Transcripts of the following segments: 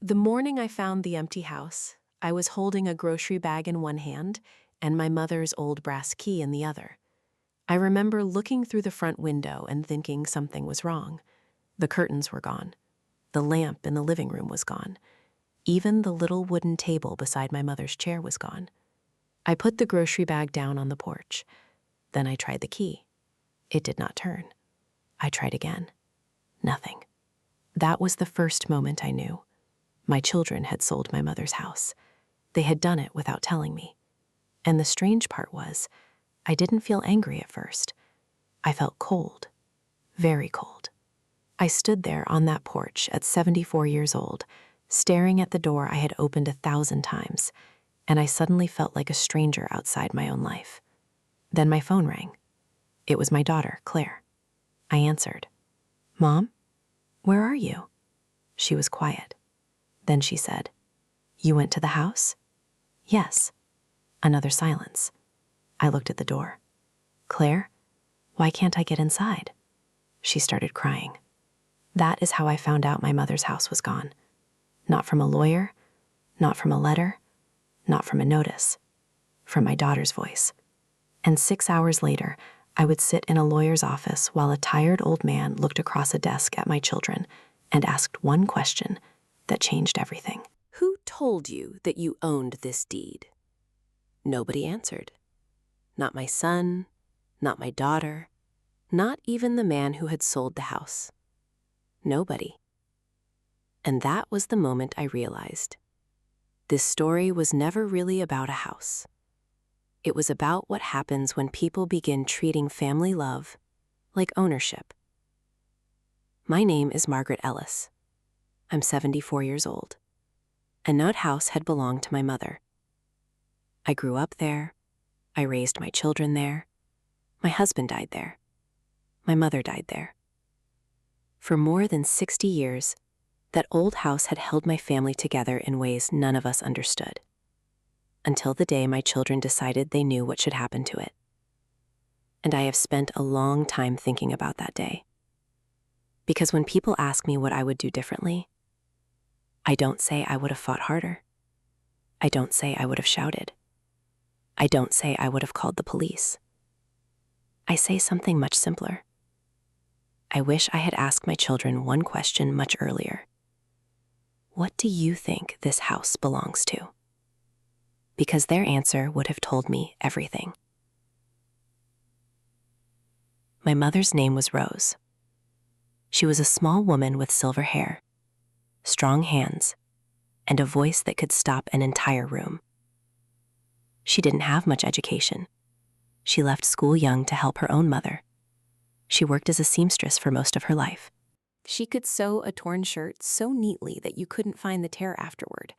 The morning I found the empty house, I was holding a grocery bag in one hand and my mother's old brass key in the other. I remember looking through the front window and thinking something was wrong. The curtains were gone. The lamp in the living room was gone. Even the little wooden table beside my mother's chair was gone. I put the grocery bag down on the porch. Then I tried the key. It did not turn. I tried again. Nothing. That was the first moment I knew. My children had sold my mother's house. They had done it without telling me. And the strange part was, I didn't feel angry at first. I felt cold, very cold. I stood there on that porch at 74 years old, staring at the door I had opened 1,000 times, and I suddenly felt like a stranger outside my own life. Then my phone rang. It was my daughter, Claire. I answered. "Mom, where are you?" She was quiet. Then she said, "You went to the house?" "Yes." Another silence. I looked at the door. "Claire, why can't I get inside?" She started crying. That is how I found out my mother's house was gone. Not from a lawyer, not from a letter, not from a notice, from my daughter's voice. And 6 hours later, I would sit in a lawyer's office while a tired old man looked across a desk at my children and asked one question that changed everything. Who told you that you owned this deed? Nobody answered. Not my son, not my daughter, not even the man who had sold the house. Nobody. And that was the moment I realized. This story was never really about a house. It was about what happens when people begin treating family love like ownership. My name is Margaret Ellis. I'm 74 years old, and that house had belonged to my mother. I grew up there. I raised my children there. My husband died there. My mother died there. For more than 60 years, that old house had held my family together in ways none of us understood, until the day my children decided they knew what should happen to it. And I have spent a long time thinking about that day. Because when people ask me what I would do differently, I don't say I would have fought harder. I don't say I would have shouted. I don't say I would have called the police. I say something much simpler. I wish I had asked my children one question much earlier. What do you think this house belongs to? Because their answer would have told me everything. My mother's name was Rose. She was a small woman with silver hair, strong hands, and a voice that could stop an entire room. She didn't have much education. She left school young to help her own mother. She worked as a seamstress for most of her life. She could sew a torn shirt so neatly that you couldn't find the tear afterward.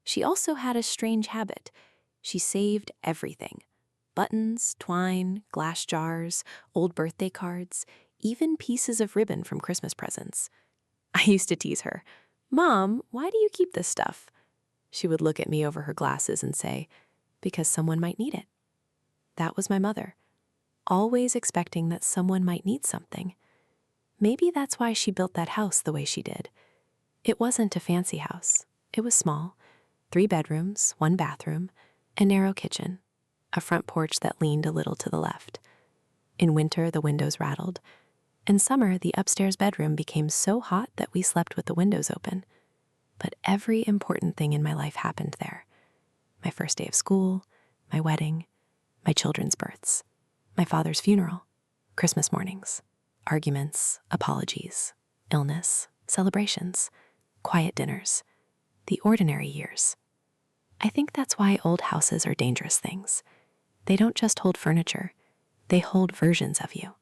She also had a strange habit. She saved everything. Buttons, twine, glass jars, old birthday cards, even pieces of ribbon from Christmas presents. I used to tease her, "Mom, why do you keep this stuff?" She would look at me over her glasses and say, "Because someone might need it." That was my mother, always expecting that someone might need something. Maybe that's why she built that house the way she did. It wasn't a fancy house. It was small, 3 bedrooms, 1 bathroom, a narrow kitchen, a front porch that leaned a little to the left. In winter, the windows rattled. In summer, the upstairs bedroom became so hot that we slept with the windows open. But every important thing in my life happened there. My first day of school, my wedding, my children's births, my father's funeral, Christmas mornings, arguments, apologies, illness, celebrations, quiet dinners, the ordinary years. I think that's why old houses are dangerous things. They don't just hold furniture, they hold versions of you.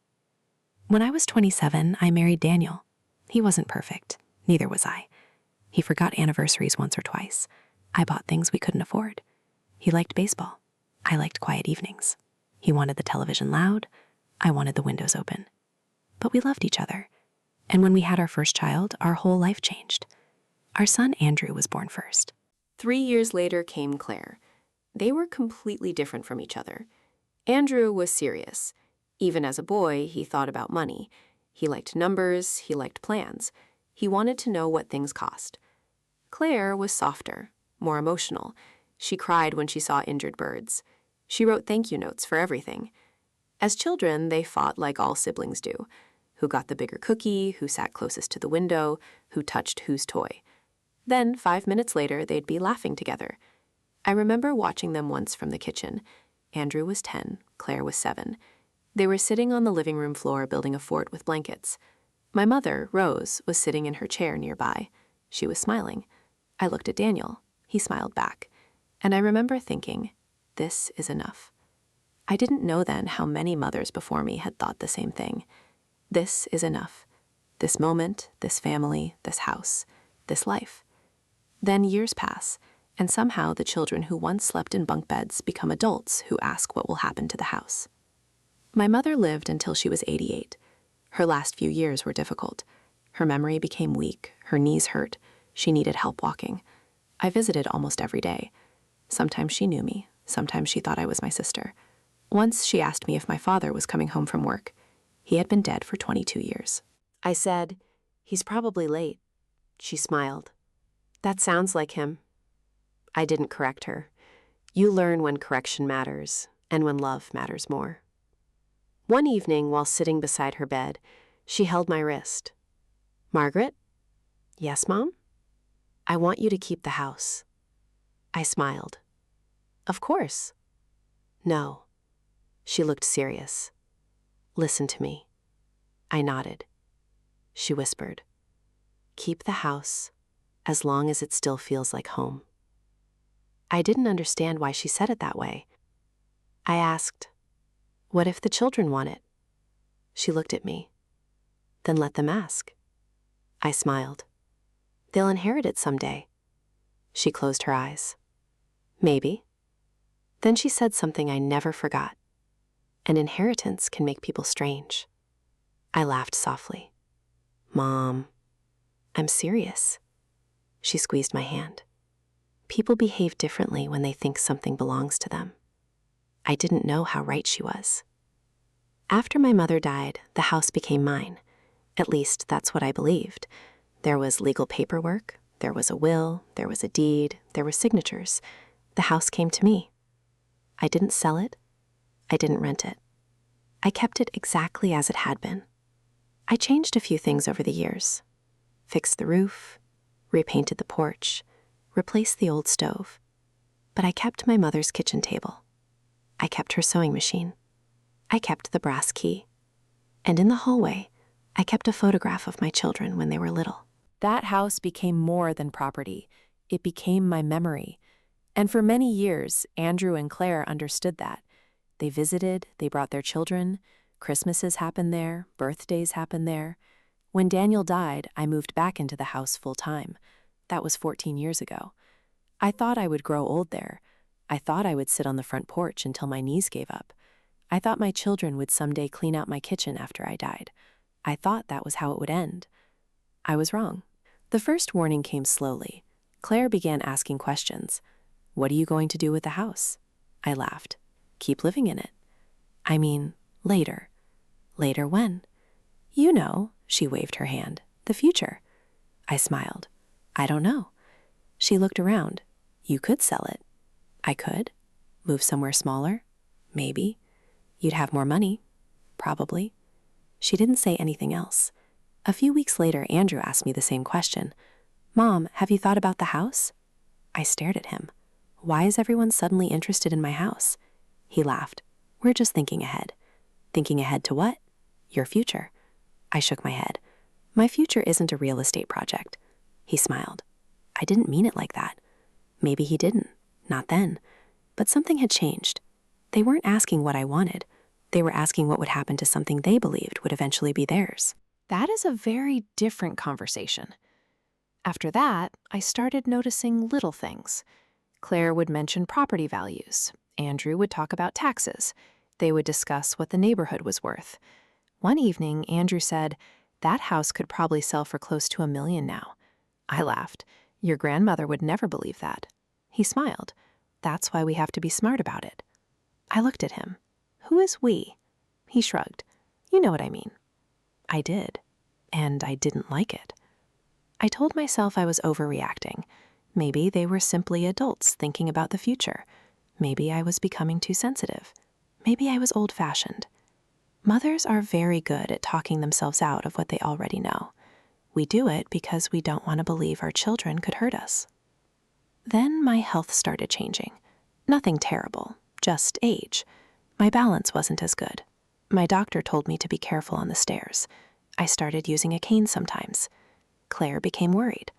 When I was 27, I married Daniel. He wasn't perfect, neither was I. He forgot anniversaries once or twice. I bought things we couldn't afford. He liked baseball. I liked quiet evenings. He wanted the television loud. I wanted the windows open. But we loved each other. And when we had our first child, our whole life changed. Our son Andrew was born first. 3 years later came Claire. They were completely different from each other. Andrew was serious. Even as a boy, he thought about money. He liked numbers, he liked plans. He wanted to know what things cost. Claire was softer, more emotional. She cried when she saw injured birds. She wrote thank you notes for everything. As children, they fought like all siblings do. Who got the bigger cookie, who sat closest to the window, who touched whose toy. Then, 5 minutes later, they'd be laughing together. I remember watching them once from the kitchen. Andrew was 10, Claire was 7. They were sitting on the living room floor building a fort with blankets. My mother, Rose, was sitting in her chair nearby. She was smiling. I looked at Daniel. He smiled back. And I remember thinking, this is enough. I didn't know then how many mothers before me had thought the same thing. This is enough. This moment, this family, this house, this life. Then years pass, and somehow the children who once slept in bunk beds become adults who ask what will happen to the house. My mother lived until she was 88. Her last few years were difficult. Her memory became weak, her knees hurt, she needed help walking. I visited almost every day. Sometimes she knew me, sometimes she thought I was my sister. Once she asked me if my father was coming home from work. He had been dead for 22 years. I said, "He's probably late." She smiled. "That sounds like him." I didn't correct her. You learn when correction matters, and when love matters more. One evening, while sitting beside her bed, she held my wrist. "Margaret?" "Yes, Mom?" "I want you to keep the house." I smiled. "Of course." "No." She looked serious. "Listen to me." I nodded. She whispered, "Keep the house as long as it still feels like home." I didn't understand why she said it that way. I asked, "What if the children want it?" She looked at me. "Then let them ask." I smiled. "They'll inherit it someday." She closed her eyes. "Maybe." Then she said something I never forgot. An inheritance can make people strange. I laughed softly. "Mom, I'm serious." She squeezed my hand. People behave differently when they think something belongs to them. I didn't know how right she was. After my mother died, the house became mine. At least, that's what I believed. There was legal paperwork, there was a will, there was a deed, there were signatures. The house came to me. I didn't sell it. I didn't rent it. I kept it exactly as it had been. I changed a few things over the years. Fixed the roof, repainted the porch, replaced the old stove. But I kept my mother's kitchen table. I kept her sewing machine. I kept the brass key. And in the hallway, I kept a photograph of my children when they were little. That house became more than property. It became my memory. And for many years, Andrew and Claire understood that. They visited, they brought their children. Christmases happened there, birthdays happened there. When Daniel died, I moved back into the house full time. That was 14 years ago. I thought I would grow old there. I thought I would sit on the front porch until my knees gave up. I thought my children would someday clean out my kitchen after I died. I thought that was how it would end. I was wrong. The first warning came slowly. Claire began asking questions. "What are you going to do with the house?" I laughed. "Keep living in it." "I mean, later." "Later when?" "You know," she waved her hand, "the future." I smiled. "I don't know." She looked around. "You could sell it." "I could. Move somewhere smaller?" "Maybe." "You'd have more money." "Probably." She didn't say anything else. A few weeks later, Andrew asked me the same question. "Mom, have you thought about the house?" I stared at him. Why is everyone suddenly interested in my house? He laughed. "We're just thinking ahead." "Thinking ahead to what?" "Your future." I shook my head. "My future isn't a real estate project." He smiled. I didn't mean it like that. Maybe he didn't. Not then. But something had changed. They weren't asking what I wanted. They were asking what would happen to something they believed would eventually be theirs. That is a very different conversation. After that, I started noticing little things. Claire would mention property values. Andrew would talk about taxes. They would discuss what the neighborhood was worth. One evening, Andrew said, "That house could probably sell for close to $1 million now." I laughed. "Your grandmother would never believe that." He smiled. "That's why we have to be smart about it." I looked at him. "Who is we?" He shrugged. "You know what I mean." I did. And I didn't like it. I told myself I was overreacting. Maybe they were simply adults thinking about the future. Maybe I was becoming too sensitive. Maybe I was old-fashioned. Mothers are very good at talking themselves out of what they already know. We do it because we don't want to believe our children could hurt us. Then my health started changing. Nothing terrible, just age. My balance wasn't as good. My doctor told me to be careful on the stairs. I started using a cane sometimes. Claire became worried.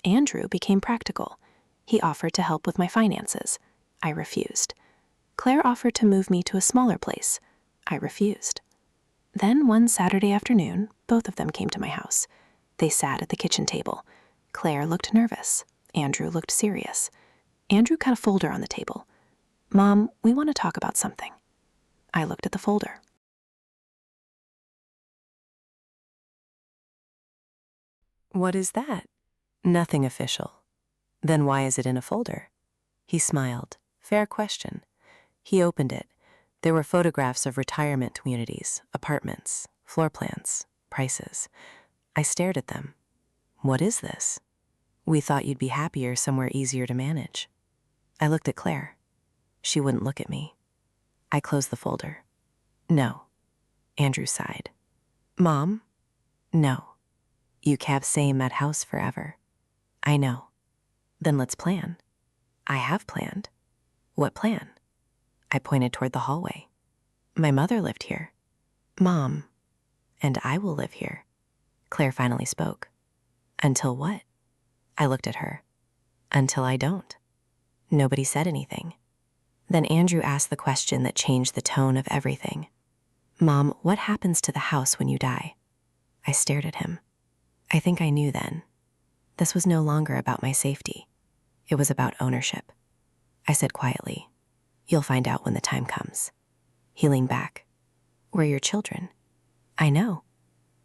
Andrew became practical. He offered to help with my finances. I refused. Claire offered to move me to a smaller place. I refused. Then one Saturday afternoon, both of them came to my house. They sat at the kitchen table. Claire looked nervous. Andrew looked serious. Andrew cut a folder on the table. "Mom, we want to talk about something." I looked at the folder. What is that? Nothing official. Then why is it in a folder? He smiled. Fair question. He opened it. There were photographs of retirement communities, apartments, floor plans, prices. I stared at them. What is this? We thought you'd be happier somewhere easier to manage. I looked at Claire. She wouldn't look at me. I closed the folder. No. Andrew sighed. Mom? No. You can't stay in that house forever. I know. Then let's plan. I have planned. What plan? I pointed toward the hallway. My mother lived here. Mom. And I will live here. Claire finally spoke. Until what? I looked at her. Until I don't. Nobody said anything. Then Andrew asked the question that changed the tone of everything. Mom, what happens to the house when you die? I stared at him. I think I knew then. This was no longer about my safety. It was about ownership. I said quietly, "You'll find out when the time comes." He leaned back. "We're your children." "I know.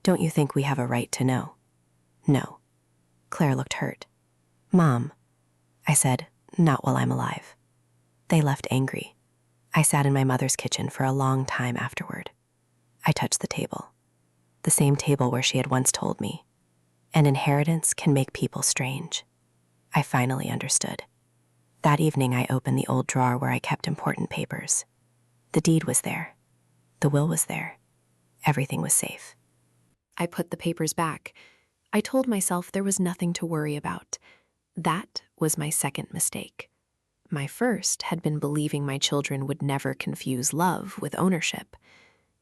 Don't you think we have a right to know?" "No." Claire looked hurt. "Mom," I said, "not while I'm alive." They left angry. I sat in my mother's kitchen for a long time afterward. I touched the table. The same table where she had once told me, an inheritance can make people strange. I finally understood. That evening I opened the old drawer where I kept important papers. The deed was there. The will was there. Everything was safe. I put the papers back. I told myself there was nothing to worry about. That was my second mistake. My first had been believing my children would never confuse love with ownership.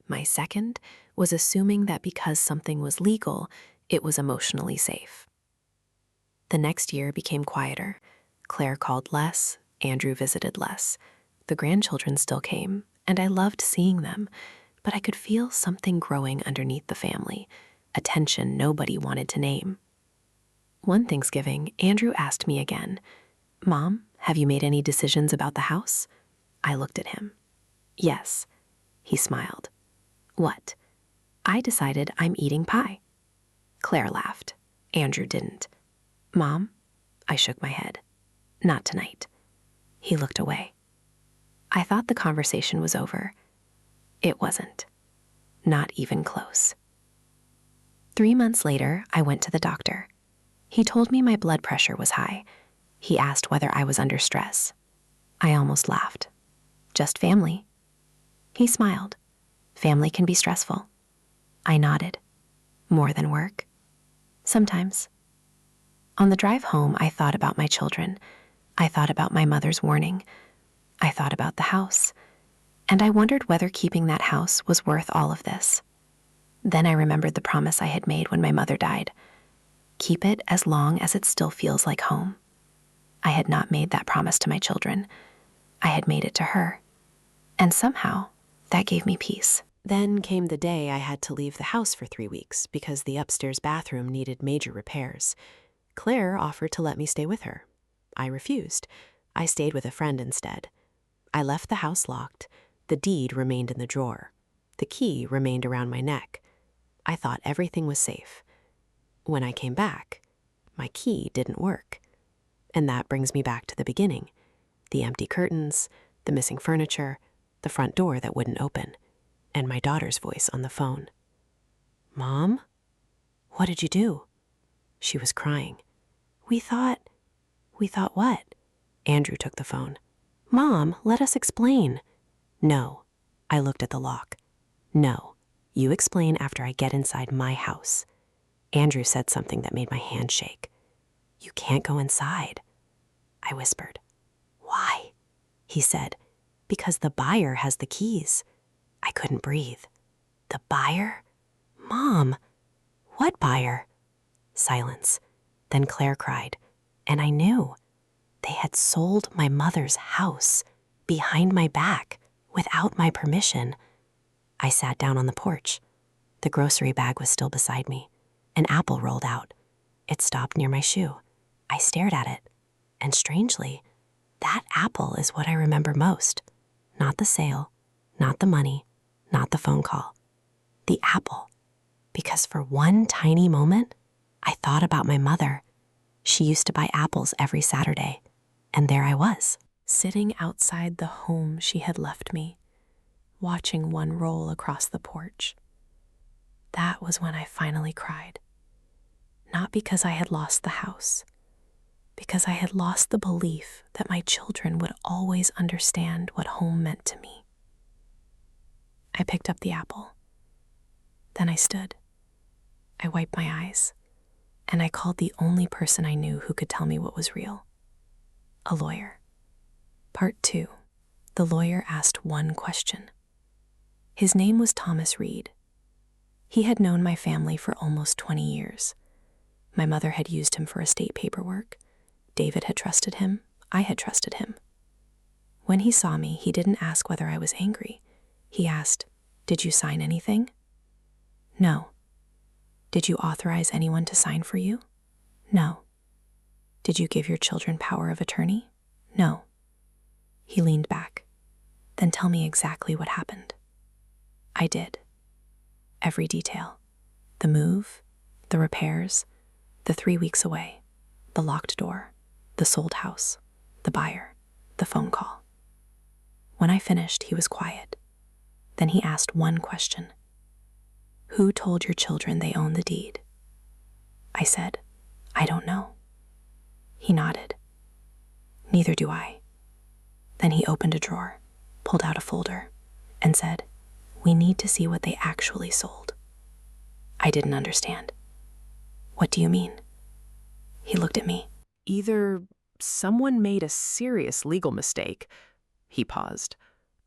My second was assuming that because something was legal, it was emotionally safe. The next year became quieter. Claire called less, Andrew visited less. The grandchildren still came, and I loved seeing them, but I could feel something growing underneath the family, a tension nobody wanted to name. One Thanksgiving, Andrew asked me again, "Mom, have you made any decisions about the house?" I looked at him. "Yes." He smiled. "What?" "I decided I'm eating pie." Claire laughed. Andrew didn't. "Mom?" I shook my head. "Not tonight." He looked away. I thought the conversation was over. It wasn't. Not even close. 3 months later, I went to the doctor. He told me my blood pressure was high. He asked whether I was under stress. I almost laughed. "Just family." He smiled. "Family can be stressful." I nodded. "More than work?" "Sometimes." On the drive home, I thought about my children. I thought about my mother's warning. I thought about the house. And I wondered whether keeping that house was worth all of this. Then I remembered the promise I had made when my mother died. Keep it as long as it still feels like home. I had not made that promise to my children. I had made it to her. And somehow, that gave me peace. Then came the day I had to leave the house for 3 weeks because the upstairs bathroom needed major repairs. Claire offered to let me stay with her. I refused. I stayed with a friend instead. I left the house locked. The deed remained in the drawer. The key remained around my neck. I thought everything was safe. When I came back, my key didn't work. And that brings me back to the beginning. The empty curtains, the missing furniture, the front door that wouldn't open, and my daughter's voice on the phone. "Mom? What did you do?" She was crying. We thought what? Andrew took the phone. Mom, let us explain. No. I looked at the lock. No. You explain after I get inside my house. Andrew said something that made my hand shake. You can't go inside. I whispered. Why? He said, because the buyer has the keys. I couldn't breathe. The buyer? Mom, what buyer? Silence. Then Claire cried, and I knew. They had sold my mother's house behind my back without my permission. I sat down on the porch. The grocery bag was still beside me. An apple rolled out. It stopped near my shoe. I stared at it, and strangely, that apple is what I remember most. Not the sale, not the money, not the phone call. The apple. Because for one tiny moment, I thought about my mother. She used to buy apples every Saturday, and there I was, sitting outside the home she had left me, watching one roll across the porch. That was when I finally cried. Not because I had lost the house, because I had lost the belief that my children would always understand what home meant to me. I picked up the apple. Then I stood. I wiped my eyes, and I called the only person I knew who could tell me what was real. A lawyer. Part 2. The lawyer asked one question. His name was Thomas Reed. He had known my family for almost 20 years. My mother had used him for estate paperwork. David had trusted him. I had trusted him. When he saw me, he didn't ask whether I was angry. He asked, "Did you sign anything?" No. Did you authorize anyone to sign for you? No. Did you give your children power of attorney? No. He leaned back. Then tell me exactly what happened. I did. Every detail. The move, the repairs, the 3 weeks away, the locked door, the sold house, the buyer, the phone call. When I finished, he was quiet. Then he asked one question. Who told your children they own the deed? I said, I don't know. He nodded. Neither do I. Then he opened a drawer, pulled out a folder, and said, we need to see what they actually sold. I didn't understand. What do you mean? He looked at me. Either someone made a serious legal mistake, he paused,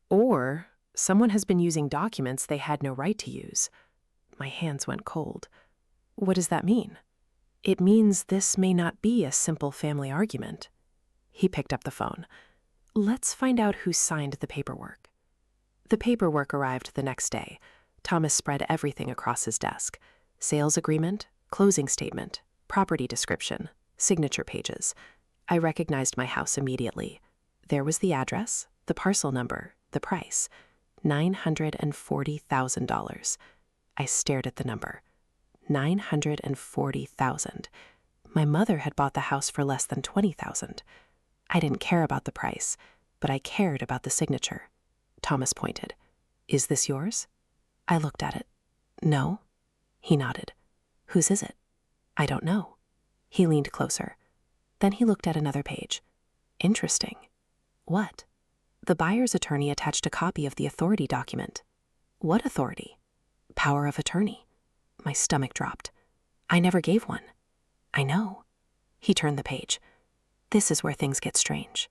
or someone has been using documents they had no right to use. My hands went cold. What does that mean? It means this may not be a simple family argument. He picked up the phone. Let's find out who signed the paperwork. The paperwork arrived the next day. Thomas spread everything across his desk. Sales agreement, closing statement, property description, signature pages. I recognized my house immediately. There was the address, the parcel number, the price. $940,000. I stared at the number. $940,000. My mother had bought the house for less than $20,000. I didn't care about the price, but I cared about the signature. Thomas pointed. Is this yours? I looked at it. No. He nodded. Whose is it? I don't know. He leaned closer. Then he looked at another page. Interesting. What? The buyer's attorney attached a copy of the authority document. What authority? Power of attorney. My stomach dropped. I never gave one. I know. He turned the page. This is where things get strange.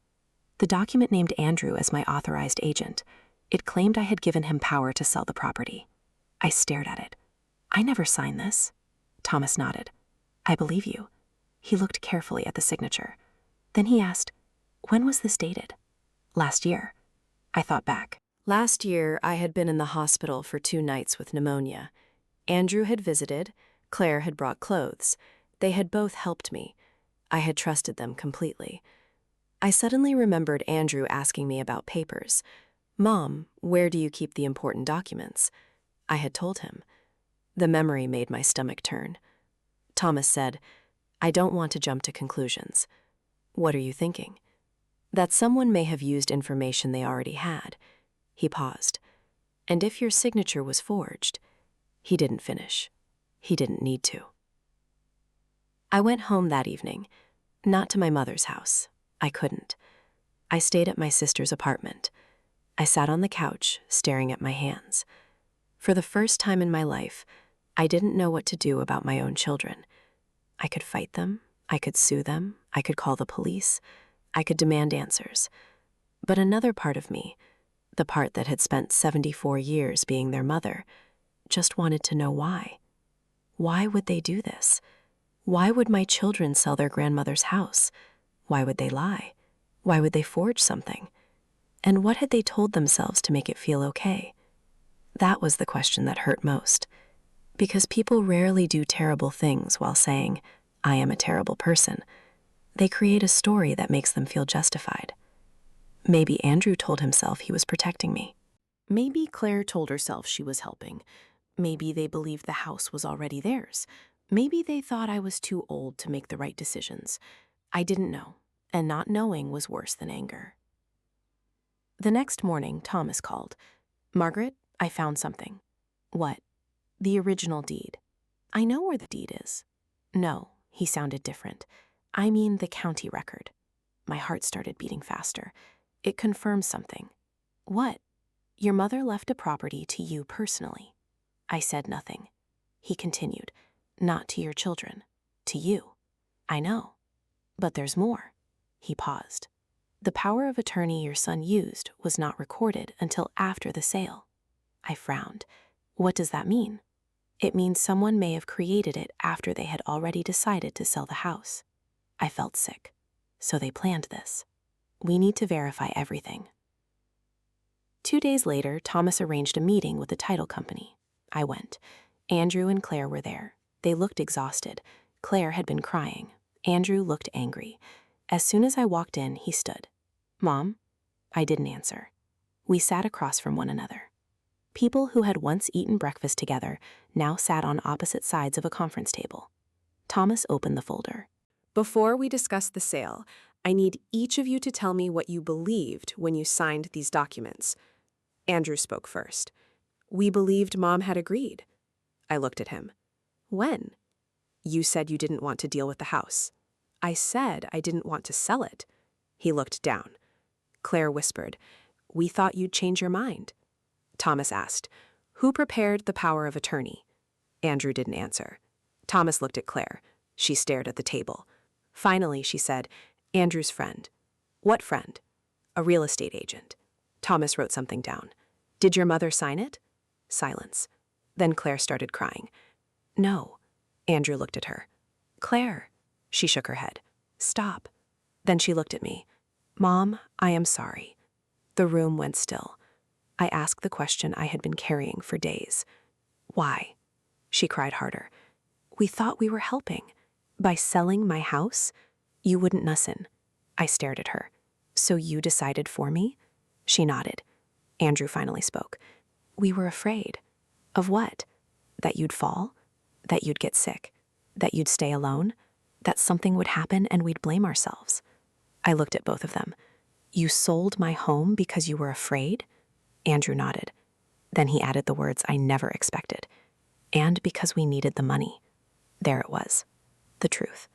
The document named Andrew as my authorized agent. It claimed I had given him power to sell the property. I stared at it. I never signed this. Thomas nodded. I believe you. He looked carefully at the signature. Then he asked, when was this dated? Last year. I thought back. Last year, I had been in the hospital for 2 nights with pneumonia. Andrew had visited. Claire had brought clothes. They had both helped me. I had trusted them completely. I suddenly remembered Andrew asking me about papers. Mom, where do you keep the important documents? I had told him. The memory made my stomach turn. Thomas said, I don't want to jump to conclusions. What are you thinking? That someone may have used information they already had. He paused. And if your signature was forged, he didn't finish. He didn't need to. I went home that evening, not to my mother's house. I couldn't. I stayed at my sister's apartment. I sat on the couch, staring at my hands. For the first time in my life, I didn't know what to do about my own children. I could fight them, I could sue them, I could call the police, I could demand answers. But another part of me, the part that had spent 74 years being their mother, just wanted to know why. Why would they do this? Why would my children sell their grandmother's house? Why would they lie? Why would they forge something? And what had they told themselves to make it feel okay? That was the question that hurt most. Because people rarely do terrible things while saying, I am a terrible person. They create a story that makes them feel justified. Maybe Andrew told himself he was protecting me. Maybe Claire told herself she was helping. Maybe they believed the house was already theirs. Maybe they thought I was too old to make the right decisions. I didn't know, and not knowing was worse than anger. The next morning, Thomas called. Margaret, I found something. What? The original deed. I know where the deed is. No, he sounded different. I mean the county record. My heart started beating faster. It confirms something. What? Your mother left a property to you personally. I said nothing. He continued, not to your children, to you. I know. But there's more. He paused. The power of attorney your son used was not recorded until after the sale. I frowned. What does that mean? It means someone may have created it after they had already decided to sell the house. I felt sick. So they planned this. We need to verify everything. 2 days later, Thomas arranged a meeting with the title company. I went. Andrew and Claire were there. They looked exhausted. Claire had been crying. Andrew looked angry. As soon as I walked in, he stood. Mom? I didn't answer. We sat across from one another. People who had once eaten breakfast together now sat on opposite sides of a conference table. Thomas opened the folder. Before we discuss the sale, I need each of you to tell me what you believed when you signed these documents. Andrew spoke first. We believed Mom had agreed. I looked at him. When? You said you didn't want to deal with the house. I said I didn't want to sell it. He looked down. Claire whispered, We thought you'd change your mind. Thomas asked, Who prepared the power of attorney? Andrew didn't answer. Thomas looked at Claire. She stared at the table. Finally, she said, Andrew's friend. What friend? A real estate agent. Thomas wrote something down. Did your mother sign it? Silence. Then Claire started crying. No. Andrew looked at her. Claire. She shook her head. Stop. Then she looked at me. Mom, I am sorry. The room went still. I asked the question I had been carrying for days. Why? She cried harder. We thought we were helping. By selling my house? You wouldn't nussen. I stared at her. So you decided for me? She nodded. Andrew finally spoke. We were afraid. Of what? That you'd fall? That you'd get sick? That you'd stay alone? That something would happen and we'd blame ourselves? I looked at both of them. You sold my home because you were afraid? Andrew nodded. Then he added the words I never expected. And because we needed the money. There it was. The truth.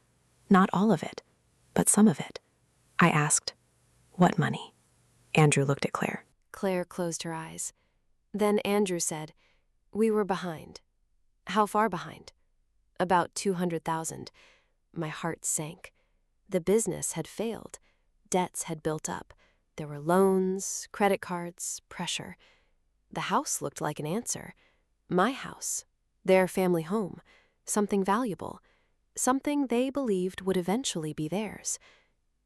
Not all of it, but some of it. I asked, What money? Andrew looked at Claire. Claire closed her eyes. Then Andrew said, We were behind. How far behind? About 200,000. My heart sank. The business had failed. Debts had built up. There were loans, credit cards, pressure. The house looked like an answer. My house. Their family home. Something valuable. Something they believed would eventually be theirs.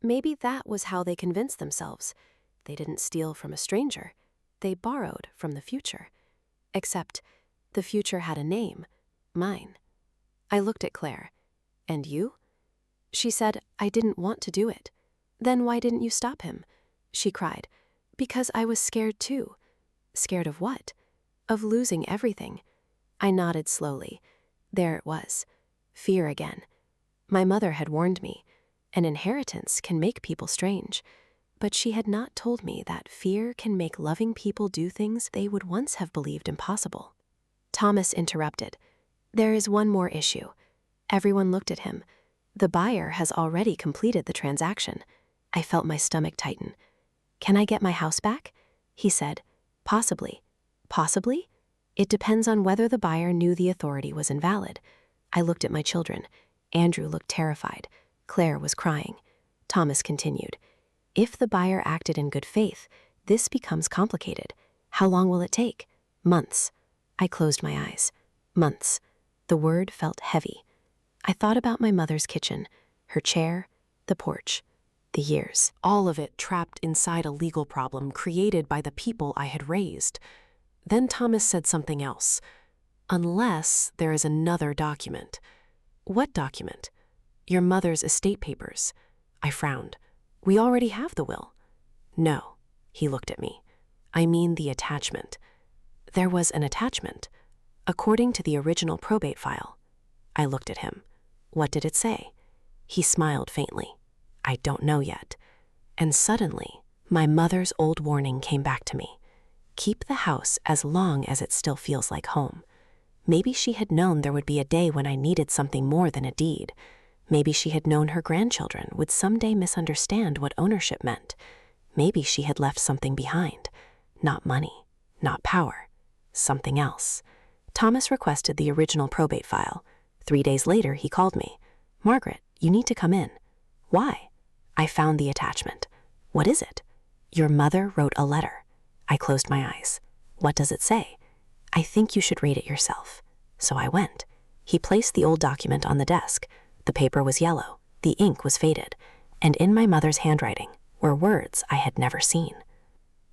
Maybe that was how they convinced themselves. They didn't steal from a stranger. They borrowed from the future. Except the future had a name. Mine. I looked at Claire. And you? She said, I didn't want to do it. Then why didn't you stop him? She cried. Because I was scared too. Scared of what? Of losing everything. I nodded slowly. There it was. Fear again. My mother had warned me. An inheritance can make people strange. But she had not told me that fear can make loving people do things they would once have believed impossible. Thomas interrupted. There is one more issue. Everyone looked at him. The buyer has already completed the transaction. I felt my stomach tighten. Can I get my house back? He said, possibly. Possibly? It depends on whether the buyer knew the authority was invalid. I looked at my children. Andrew looked terrified. Claire was crying. Thomas continued, if the buyer acted in good faith, this becomes complicated. How long will it take? Months. I closed my eyes. Months. The word felt heavy. I thought about my mother's kitchen, her chair, the porch, the years. All of it trapped inside a legal problem created by the people I had raised. Then Thomas said something else. Unless there is another document. What document? Your mother's estate papers. I frowned. We already have the will. No, he looked at me. I mean the attachment. There was an attachment. According to the original probate file. I looked at him. What did it say? He smiled faintly. I don't know yet. And suddenly, my mother's old warning came back to me. Keep the house as long as it still feels like home. Maybe she had known there would be a day when I needed something more than a deed. Maybe she had known her grandchildren would someday misunderstand what ownership meant. Maybe she had left something behind. Not money, not power, something else. Thomas requested the original probate file. 3 days later, he called me. Margaret, you need to come in. Why? I found the attachment. What is it? Your mother wrote a letter. I closed my eyes. What does it say? I think you should read it yourself. So I went. He placed the old document on the desk. The paper was yellow, the ink was faded, and in my mother's handwriting were words I had never seen.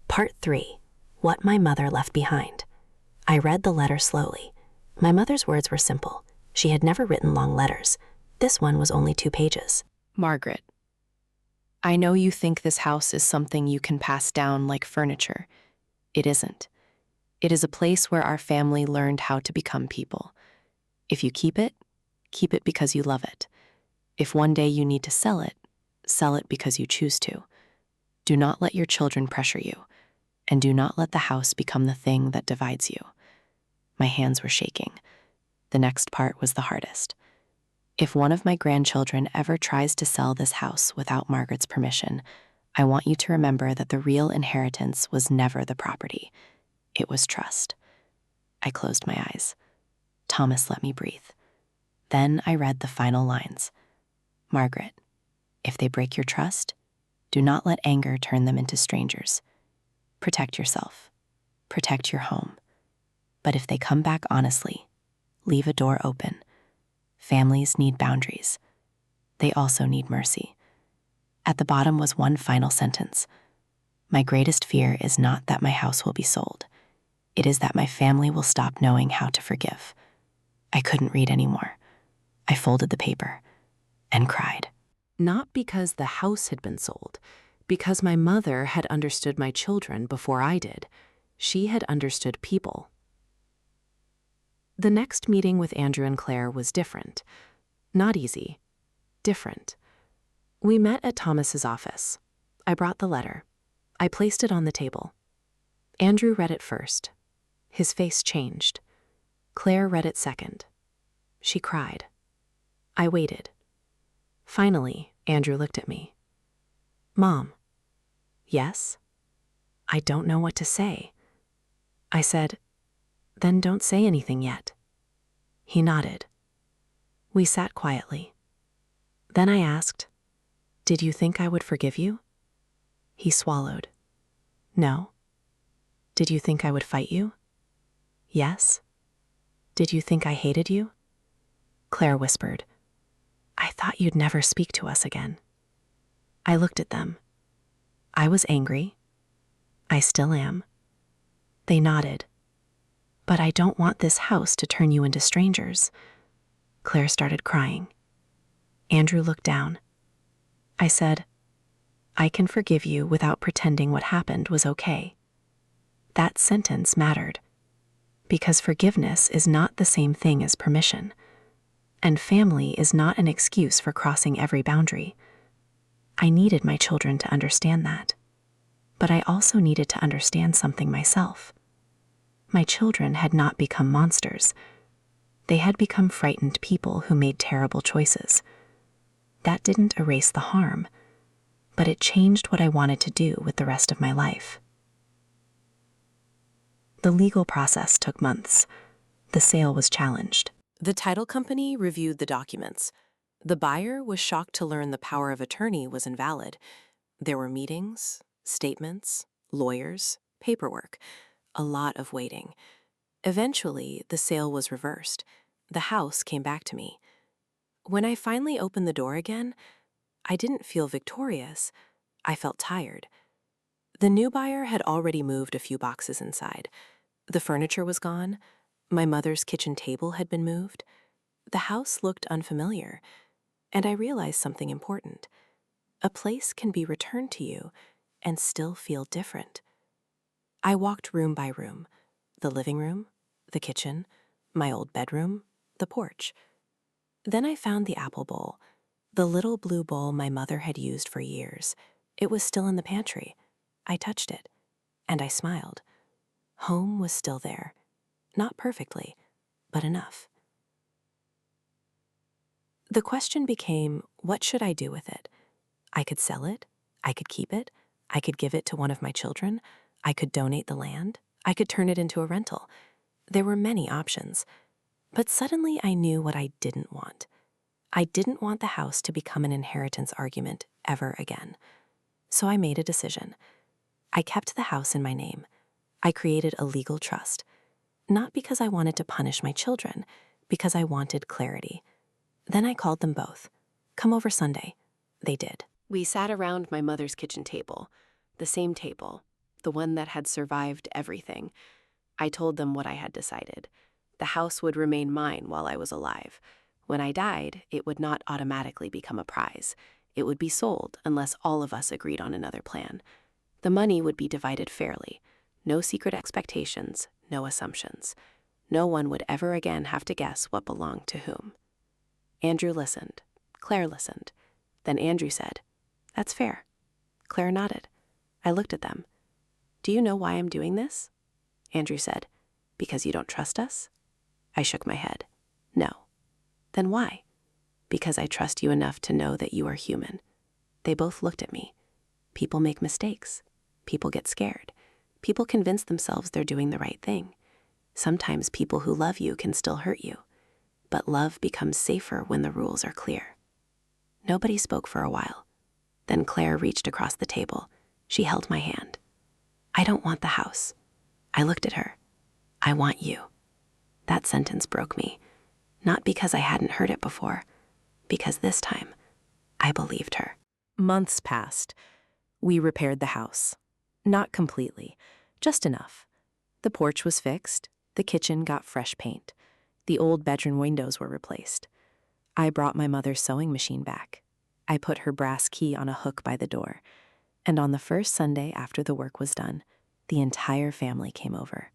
Part 3. What my mother left behind. I read the letter slowly. My mother's words were simple. She had never written long letters. This one was only 2 pages. Margaret, I know you think this house is something you can pass down like furniture. It isn't. It is a place where our family learned how to become people. If you keep it because you love it. If one day you need to sell it because you choose to. Do not let your children pressure you, and do not let the house become the thing that divides you. My hands were shaking. The next part was the hardest. If one of my grandchildren ever tries to sell this house without Margaret's permission, I want you to remember that the real inheritance was never the property. It was trust. I closed my eyes. Thomas let me breathe. Then I read the final lines. Margaret, if they break your trust, do not let anger turn them into strangers. Protect yourself. Protect your home. But if they come back honestly, leave a door open. Families need boundaries. They also need mercy. At the bottom was one final sentence. My greatest fear is not that my house will be sold. It is that my family will stop knowing how to forgive. I couldn't read anymore. I folded the paper and cried. Not because the house had been sold, because my mother had understood my children before I did. She had understood people. The next meeting with Andrew and Claire was different. Not easy. Different. We met at Thomas's office. I brought the letter. I placed it on the table. Andrew read it first. His face changed. Claire read it second. She cried. I waited. Finally, Andrew looked at me. Mom. Yes? I don't know what to say. I said, then don't say anything yet. He nodded. We sat quietly. Then I asked, did you think I would forgive you? He swallowed. No. Did you think I would fight you? Yes. Did you think I hated you? Claire whispered, I thought you'd never speak to us again. I looked at them. I was angry. I still am. They nodded. But I don't want this house to turn you into strangers. Claire started crying. Andrew looked down. I said, I can forgive you without pretending what happened was okay. That sentence mattered, because forgiveness is not the same thing as permission. And family is not an excuse for crossing every boundary. I needed my children to understand that. But I also needed to understand something myself. My children had not become monsters. They had become frightened people who made terrible choices. That didn't erase the harm, but it changed what I wanted to do with the rest of my life. The legal process took months. The sale was challenged. The title company reviewed the documents. The buyer was shocked to learn the power of attorney was invalid. There were meetings, statements, lawyers, paperwork, a lot of waiting. Eventually, the sale was reversed. The house came back to me. When I finally opened the door again, I didn't feel victorious. I felt tired. The new buyer had already moved a few boxes inside. The furniture was gone. My mother's kitchen table had been moved. The house looked unfamiliar, and I realized something important. A place can be returned to you and still feel different. I walked room by room, the living room, the kitchen, my old bedroom, the porch. Then I found the apple bowl, the little blue bowl my mother had used for years. It was still in the pantry. I touched it, and I smiled. Home was still there. Not perfectly, but enough. The question became, what should I do with it? I could sell it. I could keep it. I could give it to one of my children. I could donate the land. I could turn it into a rental. There were many options. But suddenly I knew what I didn't want. I didn't want the house to become an inheritance argument ever again. So I made a decision. I kept the house in my name. I created a legal trust. Not because I wanted to punish my children, because I wanted clarity. Then I called them both. Come over Sunday. They did. We sat around my mother's kitchen table, the same table, the one that had survived everything. I told them what I had decided. The house would remain mine while I was alive. When I died, it would not automatically become a prize. It would be sold unless all of us agreed on another plan. The money would be divided fairly. No secret expectations, no assumptions. No one would ever again have to guess what belonged to whom. Andrew listened. Claire listened. Then Andrew said, "That's fair." Claire nodded. I looked at them. "Do you know why I'm doing this?" Andrew said, "Because you don't trust us?" I shook my head. "No." "Then why?" "Because I trust you enough to know that you are human." They both looked at me. People make mistakes. People get scared. People convince themselves they're doing the right thing. Sometimes people who love you can still hurt you. But love becomes safer when the rules are clear. Nobody spoke for a while. Then Claire reached across the table. She held my hand. "I don't want the house." I looked at her. "I want you." That sentence broke me. Not because I hadn't heard it before, because this time, I believed her. Months passed. We repaired the house. Not completely, just enough. The porch was fixed. The kitchen got fresh paint. The old bedroom windows were replaced. I brought my mother's sewing machine back. I put her brass key on a hook by the door. And on the first Sunday after the work was done, the entire family came over.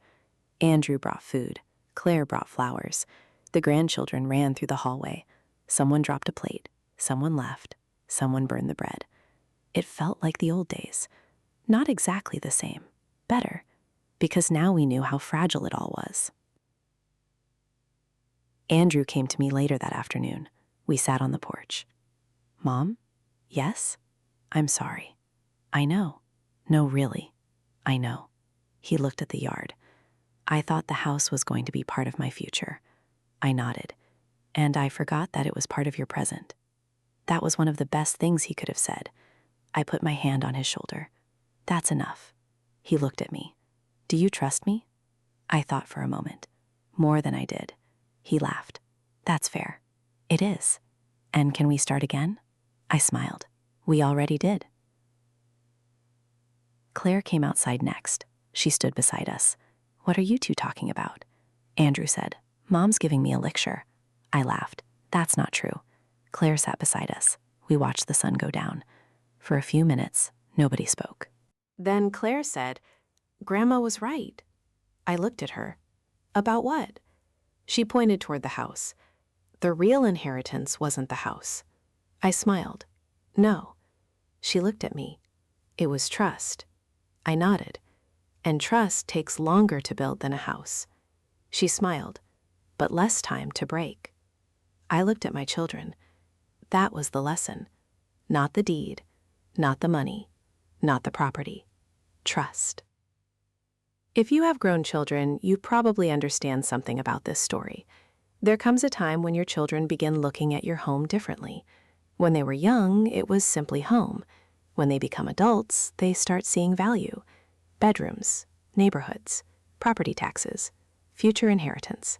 Andrew brought food. Claire brought flowers. The grandchildren ran through the hallway. Someone dropped a plate. Someone left. Someone burned the bread. It felt like the old days. Not exactly the same. Better. Because now we knew how fragile it all was. Andrew came to me later that afternoon. We sat on the porch. "Mom? Yes? I'm sorry." "I know." "No, really. I know." He looked at the yard. "I thought the house was going to be part of my future." I nodded. "And I forgot that it was part of your present." That was one of the best things he could have said. I put my hand on his shoulder. "That's enough." He looked at me. "Do you trust me?" I thought for a moment. More than I did. He laughed. "That's fair." "It is." "And can we start again?" I smiled. "We already did." Claire came outside next. She stood beside us. "What are you two talking about?" Andrew said, "Mom's giving me a lecture." I laughed. "That's not true." Claire sat beside us. We watched the sun go down. For a few minutes, nobody spoke. Then Claire said, "Grandma was right." I looked at her. "About what?" She pointed toward the house. "The real inheritance wasn't the house." I smiled. "No." She looked at me. "It was trust." I nodded. "And trust takes longer to build than a house." She smiled, "But less time to break." I looked at my children. That was the lesson. Not the deed, not the money, not the property. Trust. If you have grown children, you probably understand something about this story. There comes a time when your children begin looking at your home differently. When they were young, it was simply home. When they become adults, they start seeing value. Bedrooms, neighborhoods, property taxes, future inheritance.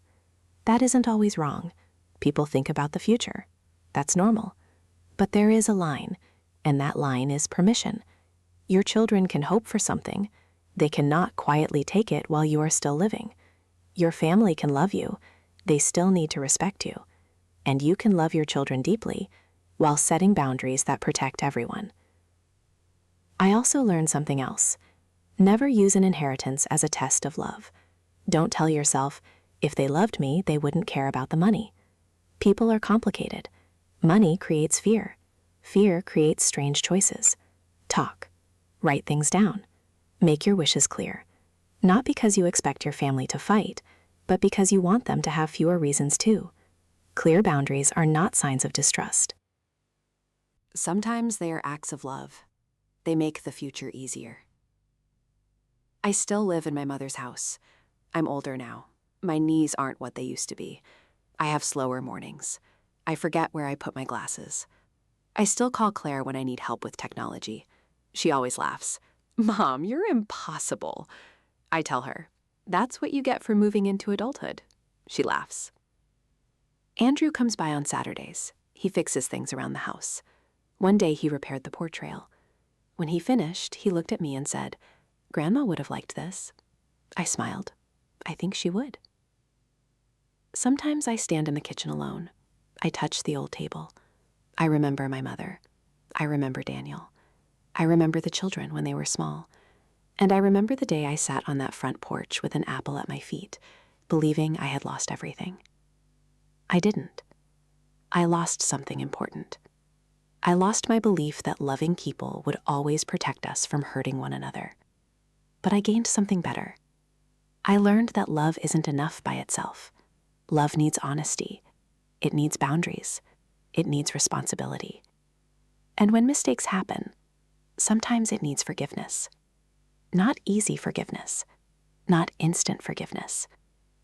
That isn't always wrong. People think about the future. That's normal. But there is a line, and that line is permission. Your children can hope for something. They cannot quietly take it while you are still living. Your family can love you. They still need to respect you. And you can love your children deeply while setting boundaries that protect everyone. I also learned something else. Never use an inheritance as a test of love. Don't tell yourself, if they loved me, they wouldn't care about the money. People are complicated. Money creates fear. Fear creates strange choices. Talk. Write things down. Make your wishes clear. Not because you expect your family to fight, but because you want them to have fewer reasons to. Clear boundaries are not signs of distrust. Sometimes they are acts of love. They make the future easier. I still live in my mother's house. I'm older now. My knees aren't what they used to be. I have slower mornings. I forget where I put my glasses. I still call Claire when I need help with technology. She always laughs. "Mom, you're impossible." I tell her, "That's what you get for moving into adulthood." She laughs. Andrew comes by on Saturdays. He fixes things around the house. One day he repaired the portrail. When he finished, he looked at me and said, "Grandma would have liked this." I smiled. I think she would. Sometimes I stand in the kitchen alone. I touch the old table. I remember my mother. I remember Daniel. I remember the children when they were small. And I remember the day I sat on that front porch with an apple at my feet, believing I had lost everything. I didn't. I lost something important. I lost my belief that loving people would always protect us from hurting one another. But I gained something better. I learned that love isn't enough by itself. Love needs honesty. It needs boundaries. It needs responsibility. And when mistakes happen, sometimes it needs forgiveness. Not easy forgiveness. Not instant forgiveness.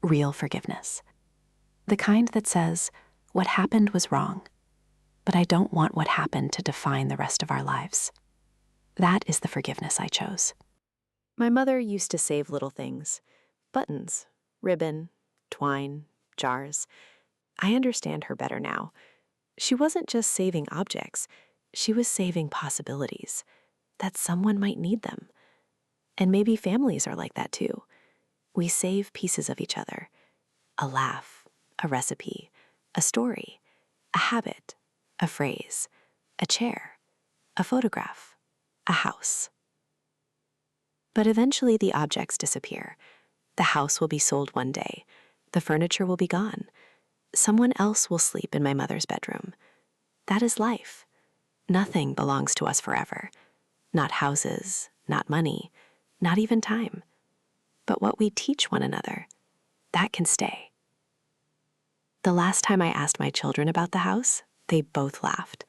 Real forgiveness. The kind that says, what happened was wrong, but I don't want what happened to define the rest of our lives. That is the forgiveness I chose. My mother used to save little things. Buttons, ribbon, twine, jars. I understand her better now. She wasn't just saving objects. She was saving possibilities, that someone might need them. And maybe families are like that too. We save pieces of each other. A laugh, a recipe, a story, a habit, a phrase, a chair, a photograph, a house. But eventually the objects disappear. The house will be sold one day. The furniture will be gone. Someone else will sleep in my mother's bedroom. That is life. Nothing belongs to us forever. Not houses, not money, not even time. But what we teach one another, that can stay. The last time I asked my children about the house, they both laughed.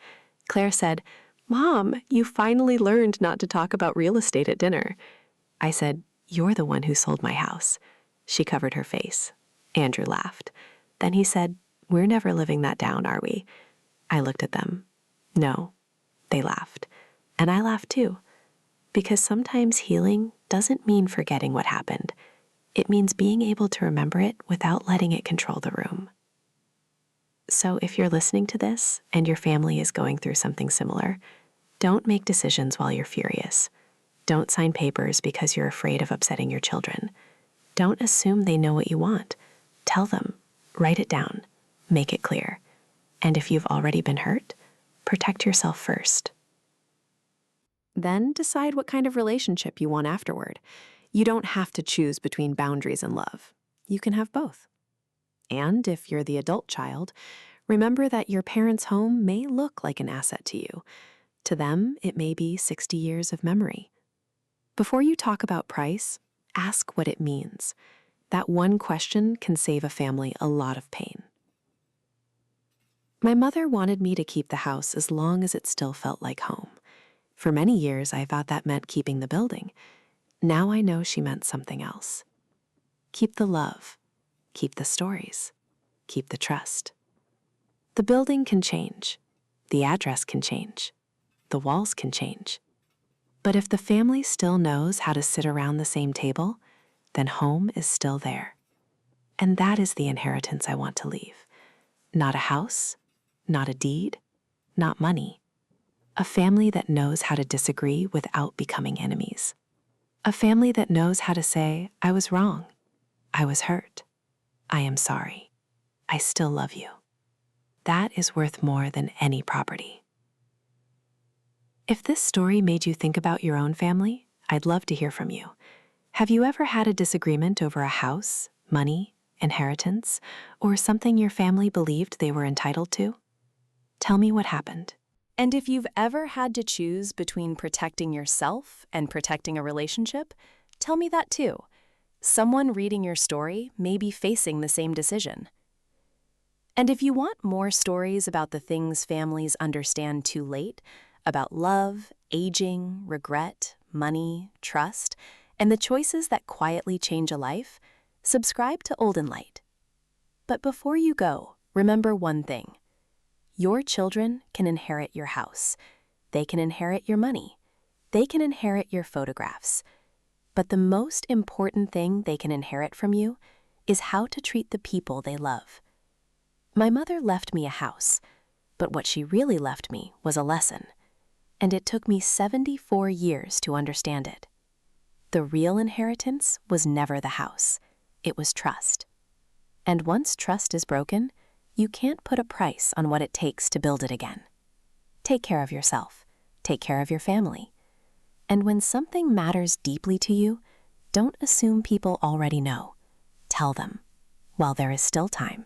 Claire said, "Mom, you finally learned not to talk about real estate at dinner." I said, "You're the one who sold my house." She covered her face. Andrew laughed. Then he said, "We're never living that down, are we?" I looked at them. No. They laughed. And I laughed too. Because sometimes healing doesn't mean forgetting what happened. It means being able to remember it without letting it control the room. So if you're listening to this and your family is going through something similar, don't make decisions while you're furious. Don't sign papers because you're afraid of upsetting your children. Don't assume they know what you want. Tell them. Write it down. Make it clear. And if you've already been hurt, protect yourself first. Then decide what kind of relationship you want afterward. You don't have to choose between boundaries and love. You can have both. And if you're the adult child, remember that your parents' home may look like an asset to you. To them, it may be 60 years of memory. Before you talk about price, ask what it means. That one question can save a family a lot of pain. My mother wanted me to keep the house as long as it still felt like home. For many years, I thought that meant keeping the building. Now I know she meant something else. Keep the love, keep the stories, keep the trust. The building can change, the address can change, the walls can change. But if the family still knows how to sit around the same table, then home is still there. And that is the inheritance I want to leave. Not a house, not a deed, not money. A family that knows how to disagree without becoming enemies. A family that knows how to say, I was wrong, I was hurt, I am sorry, I still love you. That is worth more than any property. If this story made you think about your own family, I'd love to hear from you. Have you ever had a disagreement over a house, money, inheritance, or something your family believed they were entitled to? Tell me what happened. And if you've ever had to choose between protecting yourself and protecting a relationship, tell me that too. Someone reading your story may be facing the same decision. And if you want more stories about the things families understand too late, about love, aging, regret, money, trust, and the choices that quietly change a life, subscribe to Old and Light. But before you go, remember one thing. Your children can inherit your house. They can inherit your money. They can inherit your photographs. But the most important thing they can inherit from you is how to treat the people they love. My mother left me a house, but what she really left me was a lesson. And it took me 74 years to understand it. The real inheritance was never the house. It was trust. And once trust is broken, you can't put a price on what it takes to build it again. Take care of yourself. Take care of your family. And when something matters deeply to you, don't assume people already know. Tell them, while there is still time.